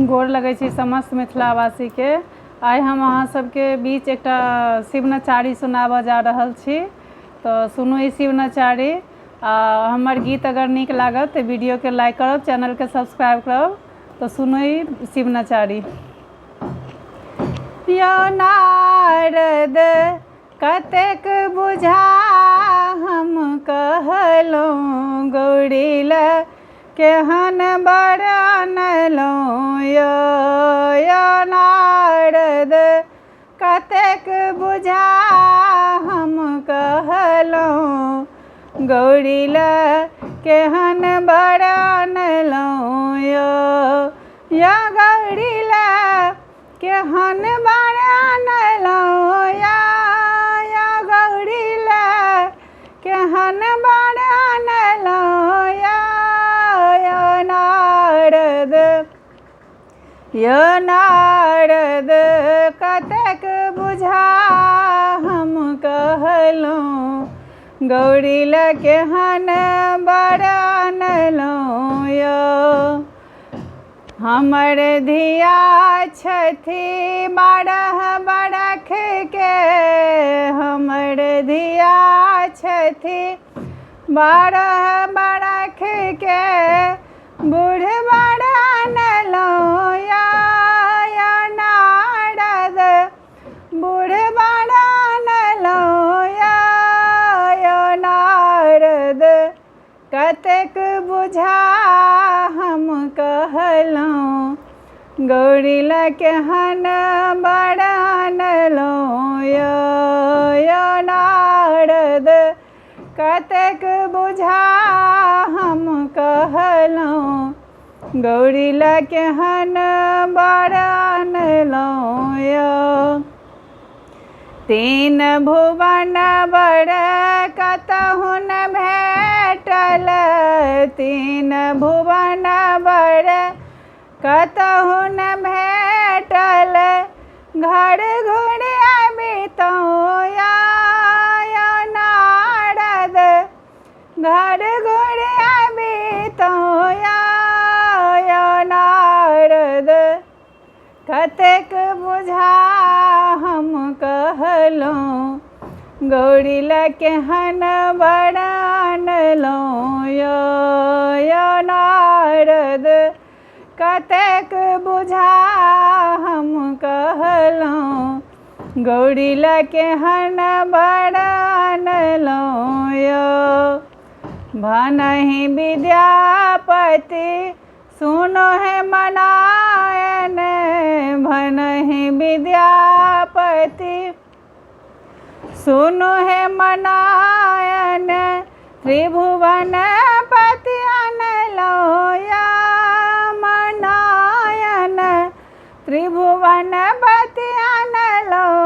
गोर लगै छी समस्त मिथिलावासी के। आइ हम अहाँ सबके बीच एकटा शिवनचारी सुनाबऽ जा रहल छी, तो सुनू ई शिवनचारी। हमर गीत अगर नीक लागत तो वीडियो के लाइक करब, चैनल के सब्सक्राइब करब। तो सुनू ई शिवनचारी। यो नारद कतेक बुझा हम कहलहुँ, गौरी ले केहन बरनलहुँ यो नारद कतेक बुझा हम कहलहुँ, गौरी ले केहन बरनलहुँ यो गौरी ले केहन बरनलहुँ यो गौरी ले केहन बरनलहुँ यो नारद कतेक बुझा हम कहलहुँ, गौरी ले केहन बरनलहुँ यो। हमर धिया छथि 12 बरख के, हमर धिया छथि 12 बरख के, बूढ़ बरनलहुँ यो नारद बूढ़ बरनलहुँ यो नारद कतेक बुझा हम कहलहुँ, गौरी ले केहन बरनलहुँ यो नारद कतेक बुझा हम कहलहुँ, गौरी ले केहन बरनलहुँ यो। 3 भुवन बर कतहु न भेटल, 3 भुवन बर कतहु न भेटल, घर घुर अबितहुँ यो नारद घर घुर अबितहुँ यो नारद कतेक बुझा हम कहलहुँ, गौरी ले केहन बरनलहुँ यो नारद कतेक बुझा हम कहलहुँ, गौरी ले केहन बरनलहुँ यो। भनहि विद्यापति सुनो है मनायन, भनहि विद्यापति सुनो है मनायन, त्रिभुवन पति अनलहुँ यो मनायन, त्रिभुवन पति अनलहुँ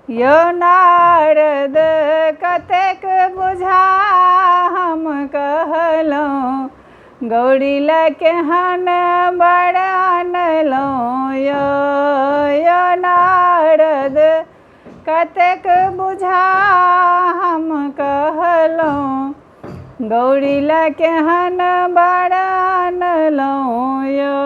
यो नारद कतेक बुझा हम कहलहुँ, गौरी ले केहन बरनलहुँ यो नारद कतेक बुझा हम कहलहुँ, गौरी ले केहन बरनलहुँ यो।